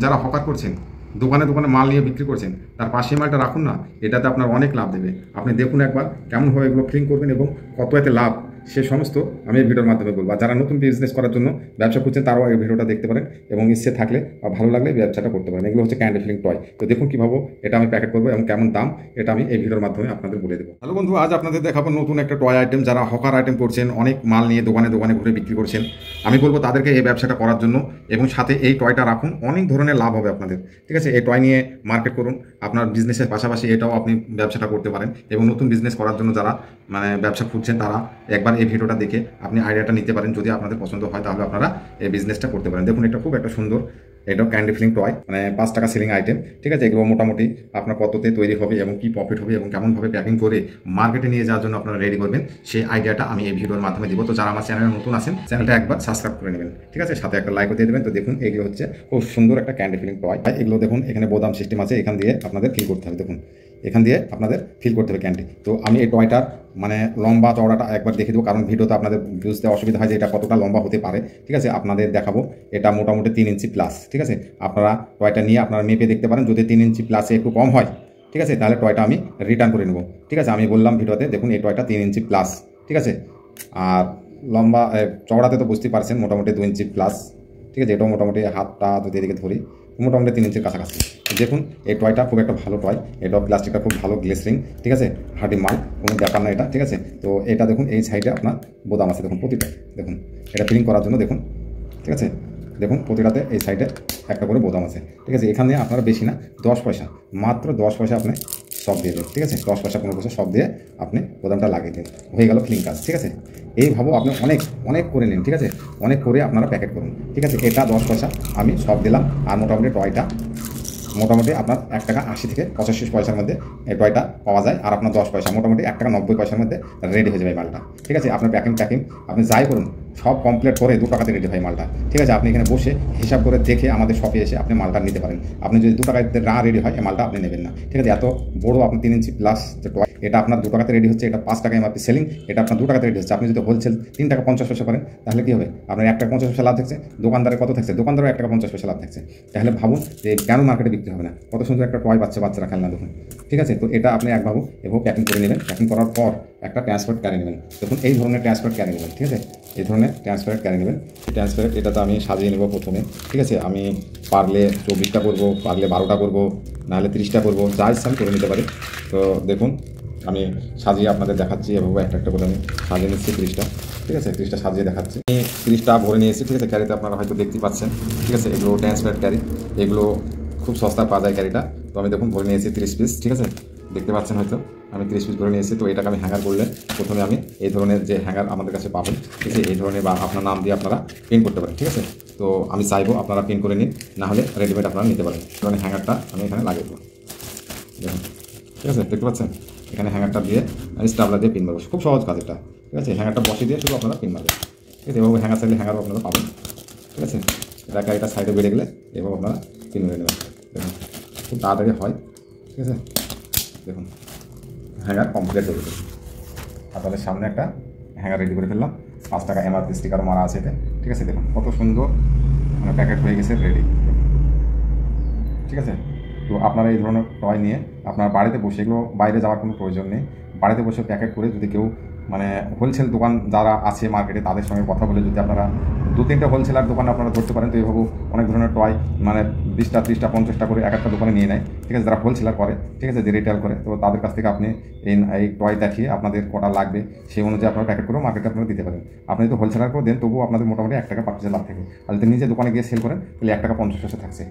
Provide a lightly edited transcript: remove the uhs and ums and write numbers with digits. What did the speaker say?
যারা হকার করছেন, দোকানে দোকানে মাল নিয়ে বিক্রি করছেন, তার পাশে মালটা রাখুন না, এটাতে আপনার অনেক লাভ দেবে। আপনি দেখুন একবার কেমনভাবে এগুলো ফিলিং করবেন এবং কত এতে লাভ, সে সমস্ত আমি এই ভিডিওর মাধ্যমে বলবো। আর যারা নতুন বিজনেস করার জন্য ব্যবসা করছেন, তারাও এই ভিডিওটা দেখতে পারেন এবং ইচ্ছে থাকলে বা ভালো লাগলে ব্যবসাটা করতে পারেন। এগুলো হচ্ছে ক্যান্ডি ফিলিং টয়। তো দেখুন কীভাবে এটা আমি প্যাকেট করবো এবং কেমন দাম, এটা আমি এই ভিডিওর মাধ্যমে আপনাদের বলে দেবো। হ্যালো বন্ধু, আজ আপনাদের দেখাবো নতুন একটা টয় আইটেম। যারা হকার আইটেম করছেন, অনেক মাল নিয়ে দোকানে দোকানে ঘুরে বিক্রি করছেন, আমি বলবো তাদেরকে এই ব্যবসাটা করার জন্য এবং সাথে এই টয়টা রাখুন, অনেক ধরনের লাভ হবে আপনাদের। ঠিক আছে, এই টয় নিয়ে মার্কেট করুন, আপনার বিজনেসের পাশাপাশি এটাও আপনি ব্যবসাটা করতে পারেন। এবং নতুন বিজনেস করার জন্য যারা ব্যবসা খুঁজছেন, তারা একবার এই ভিডিওটা দেখে আপনি আইডিয়াটা নিতে পারেন। যদি আপনাদের পছন্দ হয় তাহলে আপনারা এই বিজনেসটা করতে পারেন। দেখুন এটা খুব একটা সুন্দর, এটাও ক্যান্ডি ফিলিং টয়, 5 টাকা সেলিং আইটেম। ঠিক আছে, এগুলো মোটামুটি আপনার কততে তৈরি হবে এবং কি প্রফিট হবে এবং কেমনভাবে প্যাকিং করে মার্কেটে নিয়ে যাওয়ার জন্য আপনারা রেডি করবেন, সেই আইডিয়াটা আমি এই ভিডিওর মাধ্যমে দিব। তো যারা আমার চ্যানেলে নতুন আছেন, চ্যানেলটা একবার সাবস্ক্রাইব করে নেবেন। ঠিক আছে, সাথে একটা লাইকও দিয়ে দেবেন। তো দেখুন এগুলো হচ্ছে খুব সুন্দর একটা ক্যান্ডি ফিলিং টয়। এগুলো দেখুন এখানে বোতাম সিস্টেম আছে, এখান দিয়ে আপনাদের ফিল করতে হবে। দেখুন এখান দিয়ে আপনাদের ফিল করতে হবে ক্যান্ডি। তো আমি এই টয়টার লম্বা চওড়াটা একবার দেখে দেবো, কারণ ভিডিওতে আপনাদের বুঝতে অসুবিধা হয় যে এটা কতটা লম্বা হতে পারে। ঠিক আছে, আপনাদের দেখাবো এটা মোটামুটি 3 ইঞ্চি প্লাস। ঠিক আছে, আপনারা টয়টা নিয়ে আপনারা মেপে দেখতে পারেন। যদি 3 ইঞ্চি প্লাসে একটু কম হয়, ঠিক আছে, তাহলে টয়টা আমি রিটার্ন করে নেব। ঠিক আছে, আমি বললাম ভিডিওতে, দেখুন এই টয়টা 3 ইঞ্চি প্লাস। ঠিক আছে, আর লম্বা চওড়াতে তো বুঝতেই পারছেন মোটামুটি 2 ইঞ্চি প্লাস। ঠিক আছে, এটাও মোটামুটি হাতটা যদি এদিকে ধরি মোটামুটি 3 ইঞ্চির কাছাকাছি। দেখুন এই টয়টা খুব একটা ভালো টয়, এটাও প্লাস্টিকটা খুব ভালো গ্লেসিং। ঠিক আছে, হার্ডি মাল, কোনো ব্যাপার না এটা। ঠিক আছে, তো এটা দেখুন এই সাইডে আপনার বোতাম আছে, দেখুন প্রতিটা। দেখুন এটা ফিলিং করার জন্য দেখুন। ঠিক আছে, দেখুন প্রতিটাতে এই সাইডে একটা করে বোতাম আছে। ঠিক আছে, এখানে আপনারা বেশি না, 10 পয়সা, মাত্র 10 পয়সা আপনি সব দিয়ে দেবেন। ঠিক আছে, 10 পয়সা 15 পয়সা সব দিয়ে আপনি বোতামটা লাগিয়ে দিন, হয়ে গেল ফিলিং কাজ। ঠিক আছে, এইভাবে আপনি অনেক অনেক করে নিন। ঠিক আছে, অনেক করে আপনারা প্যাকেট করুন। ঠিক আছে, এটা 10 পয়সা আমি সব দিলাম। আর মোটামুটি টয়টা মোটামুটি আপনার 1 টাকা 80 থেকে 85 পয়সার মধ্যে এই টয়টা পাওয়া যায়। আর আপনার 10 পয়সা মোটামুটি 1 টাকা 90 পয়সার মধ্যে রেডি হয়ে যাবে মালটা। ঠিক আছে, আপনার প্যাকিং আপনি যাই করুন, সব কমপ্লিট করে 2 টাকাতে রেডি হয় মালটা। ঠিক আছে, আপনি এখানে বসে হিসাব করে দেখে আমাদের শপে এসে আপনি মালটা নিতে পারেন। আপনি যদি 2 টাকাতে না রেডি হয়, এই মালটা আপনি নেবেন না। ঠিক আছে, এত বড় আপনার 3 ইঞ্চি প্লাস যে টয়, এটা আপনার 2 টাকাতে রেডি হচ্ছে, এটা 5 টাকা এমআরপি সেলিং, এটা আপনার 2 টাকাতে রেডি হচ্ছে। আপনি যদি হোলসেল 3 টাকা 50 পয়সা করেন, তাহলে কী হবে? আপনার 1 টাকা 50 পয়সা লাভ থাকছে, দোকানদারের কত থাকছে? দোকানদারও 1 টাকা 50 পয়সা লাভ থাকছে। তাহলে ভাবুন যে কেন মার্কেটে বিক্রি হবে না? কত সুন্দর একটা টয়, বাচ্চারা খেলনা দেখুন। ঠিক আছে, তো এটা আপনি একভাবে এভাবে প্যাকিং করে নেবেন। প্যাকিং করার পর একটা ট্রান্সপারেন্ট ক্যারি নেবেন। দেখুন এই ধরনের ট্রান্সপারেন্ট ক্যারি নেবেন। ঠিক আছে, এই ধরনের ট্রান্সপারেন্ট ক্যারি নেবেন। ট্রান্সপারেন্ট এটা তো আমি সাজিয়ে নেব প্রথমে। ঠিক আছে, আমি পারলে 24টা করবো, পারলে 12টা করবো, নাহলে 30টা করবো, যা ইচ্ছা আমি করে নিতে পারি। তো দেখুন আমি সাজিয়ে আপনাদের দেখাচ্ছি, এভাবে একটা একটা করে আমি সাজিয়ে নিচ্ছি 30টা। ঠিক আছে, 30টা সাজিয়ে দেখাচ্ছি। আমি 30টা ভরে নিয়েছি। ঠিক আছে, ক্যারিতে আপনারা হয়তো দেখতে পাচ্ছেন। ঠিক আছে, এগুলো ট্রান্সপারেন্ট ক্যারি, এগুলো খুব সস্তা পাওয়া যায় ক্যারিটা। তো আমি দেখুন ভরে নিয়েছি 30 পিস। ঠিক আছে, দেখতে পাচ্ছেন হয়তো আমি 30 পিস ভরে নিয়েছি। তো এটাকে আমি হ্যাঙ্গার করলে প্রথমে আমি এই ধরনের যে হ্যাঙ্গার আমাদের কাছে পাবেন, ঠিক আছে, এই ধরনের বা আপনার নাম দিয়ে আপনারা প্রিন্ট করতে পারেন। ঠিক আছে, তো আমি চাইবো আপনারা প্রিন্ট করে নিন, নাহলে রেডিমেড আপনারা নিতে পারেন। মানে হ্যাঙ্গারটা আমি এখানে লাগিয়ে দেবো। দেখুন, ঠিক আছে, দেখতে পাচ্ছেন এখানে হ্যাঙ্গারটা দিয়ে আমি স্টাবলার দিয়ে পিন মারবো। খুব সহজ কাজ এটা। ঠিক আছে, হ্যাঙ্গারটা বসিয়ে দিয়ে শুধু আপনারা পিন মারবেন। ঠিক আছে, এভাবে হ্যাঙ্গার চাইলে হ্যাঙ্গারও আপনারা পাবেন। ঠিক আছে, এটা সাইডে বেড়ে গেলে এভাবে আপনারা পিন মেরে নেবেন। দেখুন খুব তাড়াতাড়ি হয়। ঠিক আছে, দেখুন হ্যাঙ্গার কমপ্লিট হয়ে গেছে। আপনাদের সামনে একটা হ্যাঙ্গার রেডি করে ফেললাম। 5 টাকা এমআরপি স্টিকারও মারা আছে এতে। ঠিক আছে, দেখুন কত সুন্দর প্যাকেট হয়ে গেছে, রেডি। ঠিক আছে, তো আপনারা এই ধরনের টয় নিয়ে আপনার বাড়িতে বসে, এগুলো বাইরে যাওয়ার কোনো প্রয়োজন নেই, বাড়িতে বসে প্যাকেট করে যদি কেউ হোলসেল দোকান যারা আছে মার্কেটে, তাদের সঙ্গে কথা বলে যদি আপনারা 2-3টা হোলসেলার দোকান আপনারা ধরতে পারেন, তো এইভাবে অনেক ধরনের টয় 20টা 30টা 50টা করে এক একটা দোকানে নিয়ে নেয়। ঠিক আছে, যারা হোলসেলার করে, ঠিক আছে, যে রিটেল করে, তো তাদের কাছ থেকে আপনি এই টয় দেখিয়ে আপনাদের কটা লাগবে সেই অনুযায়ী আপনারা প্যাকেট করেও মার্কেটে আপনারা দিতে পারেন। আপনি যদি হোলসেলার করে দেন, তবুও আপনাদের মোটামুটি 1 টাকা 5 পয়সা লাভ থাকে। আর যদি নিজে দোকানে গিয়ে সেল করেন, তাহলে 1 টাকা 50 পয়সা থাকছে।